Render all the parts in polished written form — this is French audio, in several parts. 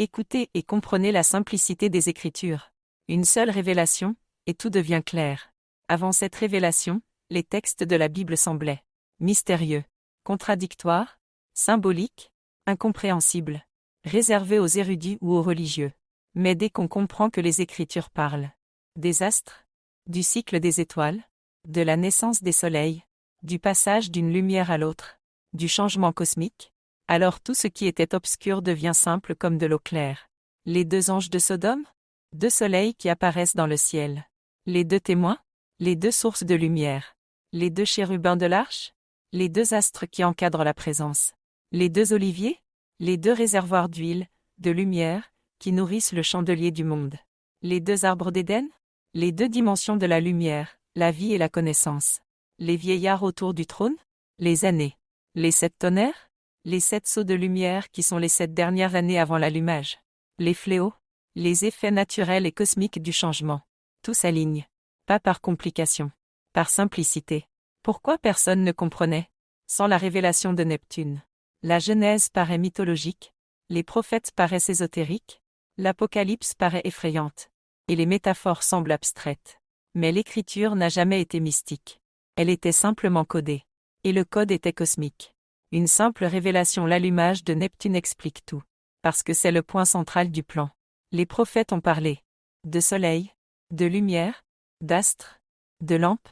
Écoutez et comprenez la simplicité des Écritures. Une seule révélation, et tout devient clair. Avant cette révélation, les textes de la Bible semblaient mystérieux, contradictoires, symboliques, incompréhensibles, réservés aux érudits ou aux religieux. Mais dès qu'on comprend que les Écritures parlent des astres, du cycle des étoiles, de la naissance des soleils, du passage d'une lumière à l'autre, du changement cosmique, alors tout ce qui était obscur devient simple comme de l'eau claire. Les deux anges de Sodome? Deux soleils qui apparaissent dans le ciel. Les deux témoins? Les deux sources de lumière. Les deux chérubins de l'arche? Les deux astres qui encadrent la présence. Les deux oliviers? Les deux réservoirs d'huile, de lumière, qui nourrissent le chandelier du monde. Les deux arbres d'Éden? Les deux dimensions de la lumière, la vie et la connaissance. Les vieillards autour du trône? Les années. Les 7 tonnerres? Les 7 sceaux de lumière qui sont les 7 dernières années avant l'allumage. Les fléaux? Les effets naturels et cosmiques du changement. Tout s'aligne. Pas par complication. Par simplicité. Pourquoi personne ne comprenait? Sans la révélation de Neptune. La Genèse paraît mythologique. Les prophètes paraissent ésotériques. L'Apocalypse paraît effrayante. Et les métaphores semblent abstraites. Mais l'écriture n'a jamais été mystique. Elle était simplement codée. Et le code était cosmique. Une simple révélation, l'allumage de Neptune explique tout. Parce que c'est le point central du plan. Les prophètes ont parlé de soleil, de lumière, d'astres, de lampes,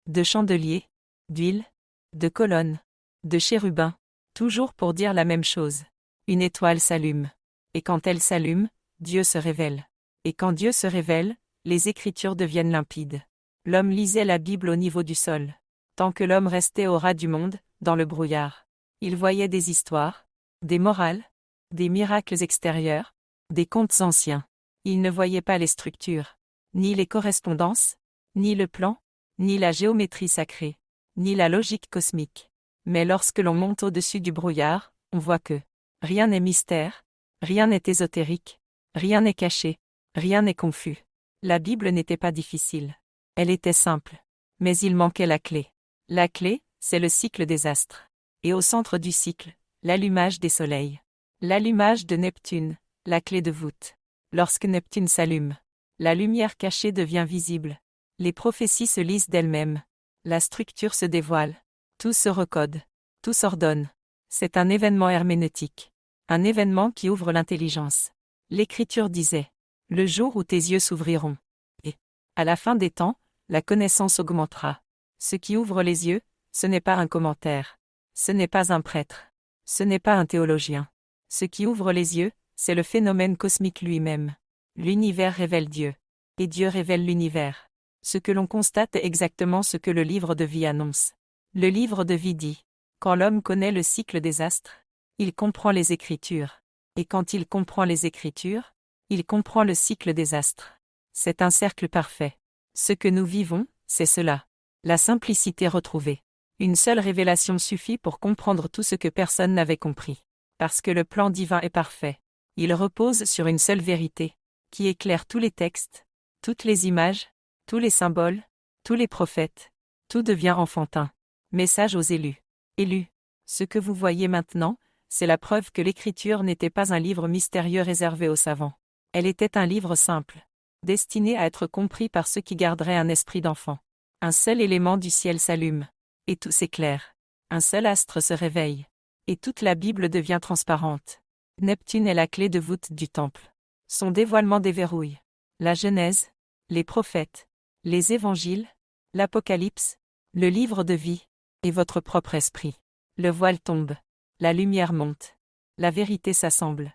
de chandeliers, d'huile, de colonnes, de chérubins, toujours pour dire la même chose. Une étoile s'allume. Et quand elle s'allume, Dieu se révèle. Et quand Dieu se révèle, les Écritures deviennent limpides. L'homme lisait la Bible au niveau du sol. Tant que l'homme restait au ras du monde, dans le brouillard. Il voyait des histoires, des morales, des miracles extérieurs, des contes anciens. Il ne voyait pas les structures, ni les correspondances, ni le plan, ni la géométrie sacrée, ni la logique cosmique. Mais lorsque l'on monte au-dessus du brouillard, on voit que rien n'est mystère, rien n'est ésotérique, rien n'est caché, rien n'est confus. La Bible n'était pas difficile. Elle était simple. Mais il manquait la clé. La clé, c'est le cycle des astres. Et au centre du cycle, l'allumage des soleils. L'allumage de Neptune, la clé de voûte. Lorsque Neptune s'allume, la lumière cachée devient visible. Les prophéties se lisent d'elles-mêmes. La structure se dévoile. Tout se recode. Tout s'ordonne. C'est un événement herméneutique. Un événement qui ouvre l'intelligence. L'Écriture disait « Le jour où tes yeux s'ouvriront. » Et, à la fin des temps, la connaissance augmentera. Ce qui ouvre les yeux, ce n'est pas un commentaire. Ce n'est pas un prêtre. Ce n'est pas un théologien. Ce qui ouvre les yeux, c'est le phénomène cosmique lui-même. L'univers révèle Dieu. Et Dieu révèle l'univers. Ce que l'on constate est exactement ce que le livre de vie annonce. Le livre de vie dit « Quand l'homme connaît le cycle des astres, il comprend les Écritures. Et quand il comprend les Écritures, il comprend le cycle des astres. » C'est un cercle parfait. Ce que nous vivons, c'est cela. La simplicité retrouvée. Une seule révélation suffit pour comprendre tout ce que personne n'avait compris. Parce que le plan divin est parfait. Il repose sur une seule vérité, qui éclaire tous les textes, toutes les images, tous les symboles, tous les prophètes. Tout devient enfantin. Message aux élus. Élus. Ce que vous voyez maintenant, c'est la preuve que l'Écriture n'était pas un livre mystérieux réservé aux savants. Elle était un livre simple, destiné à être compris par ceux qui garderaient un esprit d'enfant. Un seul élément du ciel s'allume, et tout s'éclaire. Un seul astre se réveille, et toute la Bible devient transparente. Neptune est la clé de voûte du temple. Son dévoilement déverrouille la Genèse, les prophètes, les évangiles, l'Apocalypse, le livre de vie, et votre propre esprit. Le voile tombe, la lumière monte, la vérité s'assemble.